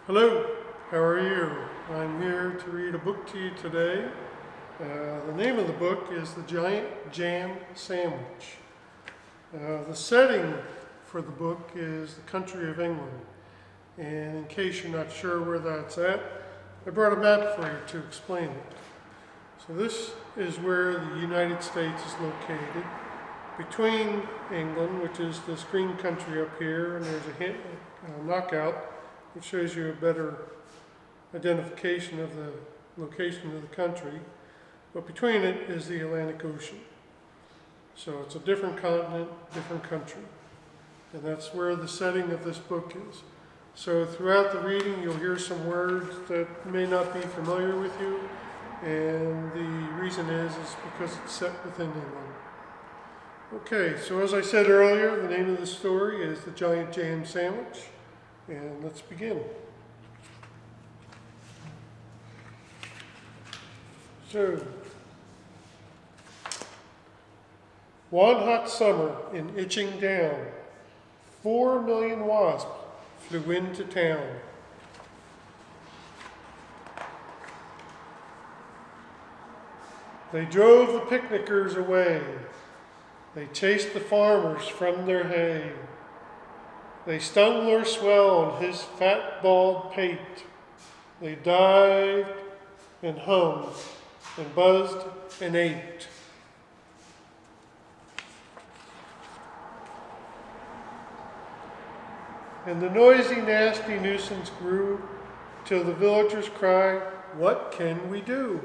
Hello, how are you? I'm here to read a book to you today. The name of the book is The Giant Jam Sandwich. The setting for the book is the country of England. And in case you're not sure where that's at, I brought a map for you to explain it. So this is where the United States is located, between England, which is this green country up here, and there's a knockout which shows you a better identification of the location of the country. But between it is the Atlantic Ocean. So it's a different continent, different country. And that's where the setting of this book is. So throughout the reading, you'll hear some words that may not be familiar with you. And the reason is because it's set within England. Okay, so as I said earlier, the name of the story is The Giant Jam Sandwich. And let's begin. So, one hot summer in Itching Down, 4 million wasps flew into town. They drove the picnickers away. They chased the farmers from their hay. They stung Lord Swell on his fat, bald pate. They dived and hummed and buzzed and ate. And the noisy, nasty nuisance grew till the villagers cried, "What can we do?"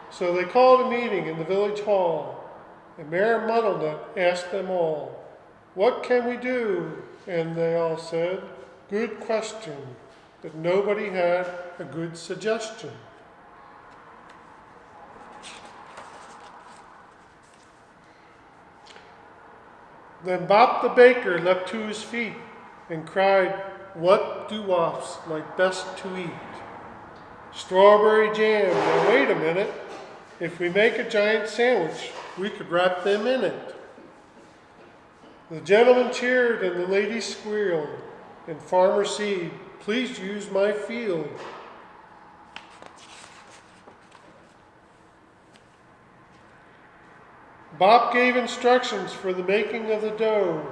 So they called a meeting in the village hall, and Mayor Muddlenut asked them all, "What can we do?" And they all said, "Good question," but nobody had a good suggestion. Then Bop the baker leapt to his feet and cried, "What do wasps like best to eat?" "Strawberry jam." Now wait a minute. If we make a giant sandwich, we could wrap them in it. The gentlemen cheered and the ladies squealed, and Farmer Seed, "Please use my field." Bob gave instructions for the making of the dough.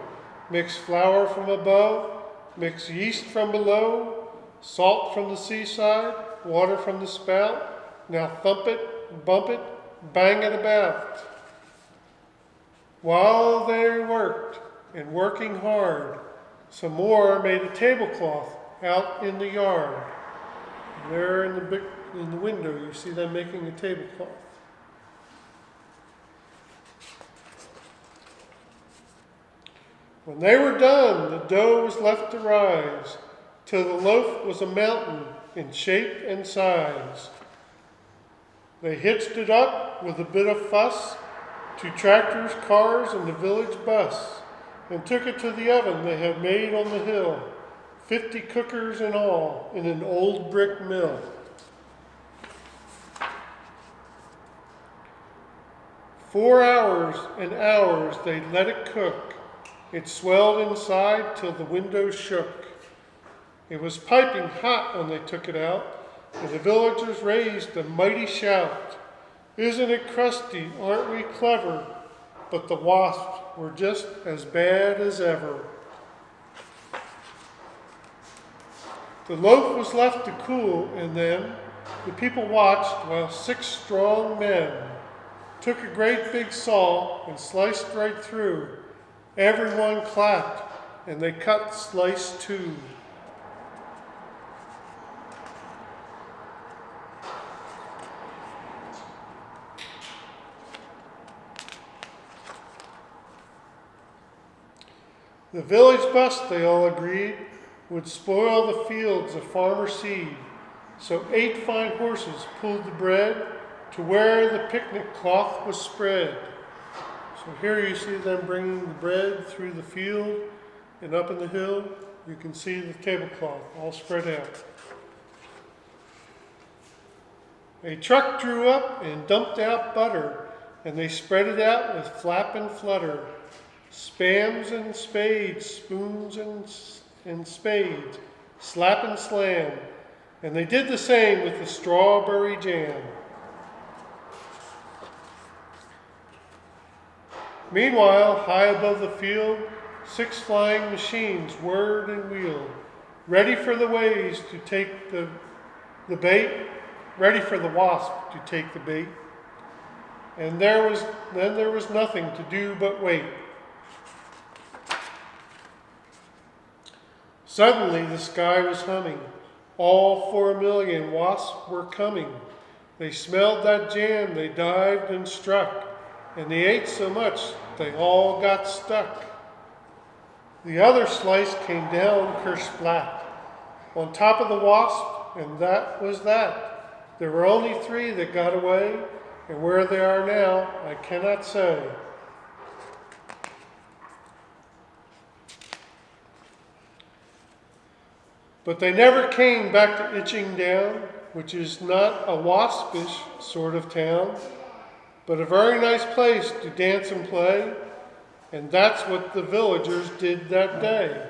Mix flour from above, mix yeast from below, salt from the seaside, water from the spout. Now thump it, bump it, bang it about. While they worked, and working hard, some more made a tablecloth out in the yard. And there in the window, you see them making a tablecloth. When they were done, the dough was left to rise, till the loaf was a mountain in shape and size. They hitched it up with a bit of fuss to tractors, cars, and the village bus, and took it to the oven they had made on the hill, 50 cookers in all, in an old brick mill. "4 hours and hours they let it cook. It swelled inside till the windows shook. It was piping hot when they took it out, and the villagers raised a mighty shout. 'Isn't it crusty? Aren't we clever?' But the wasps were just as bad as ever. The loaf was left to cool, and then the people watched while 6 strong men took a great big saw and sliced right through. Everyone clapped, and they cut slice too. The village bus, they all agreed, would spoil the fields of Farmer Seed. So 8 fine horses pulled the bread to where the picnic cloth was spread. So here you see them bringing the bread through the field, and up in the hill you can see the tablecloth all spread out. A truck drew up and dumped out butter, and they spread it out with flap and flutter. Spams and spades, spoons and spades, slap and slam, and they did the same with the strawberry jam. Meanwhile, high above the field, 6 flying machines whirred and wheeled, ready for the waves to take the bait, ready for the wasp to take the bait. And then there was nothing to do but wait. Suddenly the sky was humming. All 4 million wasps were coming. They smelled that jam, they dived and struck, and they ate so much they all got stuck. The other slice came down kersplat on top of the wasp, and that was that. There were only 3 that got away, and where they are now, I cannot say. But they never came back to Itching Down, which is not a waspish sort of town, but a very nice place to dance and play, and that's what the villagers did that day.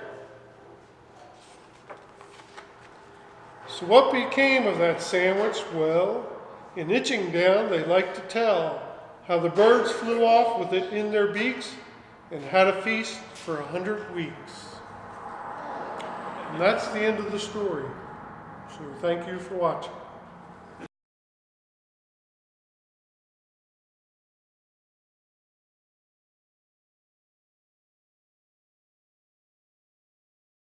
So what became of that sandwich? Well, in Itching Down they like to tell how the birds flew off with it in their beaks and had a feast for 100 weeks. And that's the end of the story. So thank you for watching.